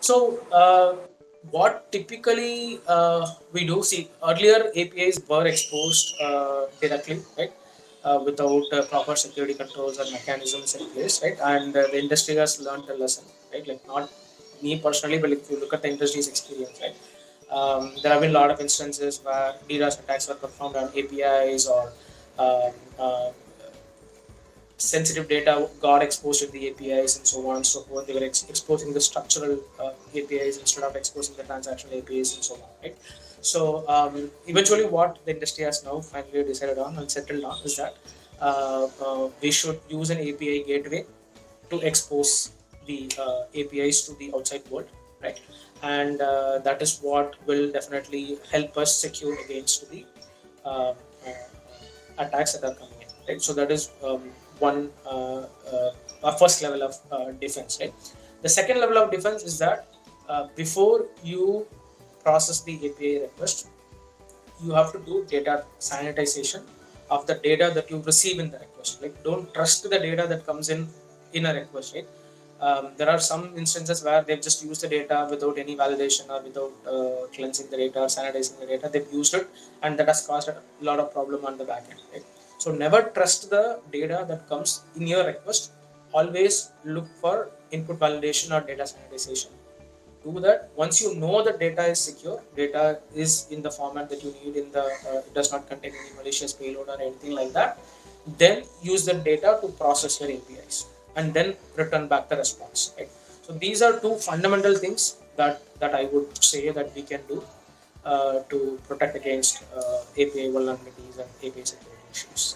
So what typically we do see, earlier APIs were exposed directly, right? Without proper security controls and mechanisms in place, right? And the industry has learned a lesson, right? Like not me personally, but if you look at the industry's experience, right? There have been a lot of instances where DDoS attacks were performed on APIs, or um, uh, sensitive data got exposed to the APIs and so on and so forth. They were exposing the structural APIs instead of exposing the transactional APIs and so on, right? So eventually, what the industry has now finally decided on and settled on is that we should use an API gateway to expose the APIs to the outside world, right? And that is what will definitely help us secure against the uh, attacks that are coming in, right? So that is one first level of defense, right? The second level of defense is that before you process the API request, you have to do data sanitization of the data that you receive in the request. Like, don't trust the data that comes in a request, right? There are some instances where they've just used the data without any validation, or without cleansing the data or sanitizing the data. They've used it, and that has caused a lot of problem on the back end, right? So never trust the data that comes in your request. Always look for input validation or data sanitization. Do that. Once you know the data is secure, data is in the format that you need, in the it does not contain any malicious payload or anything like that, then use the data to process your APIs and then return back the response, right? So these are two fundamental things that I would say that we can do to protect against API vulnerabilities and API security issues.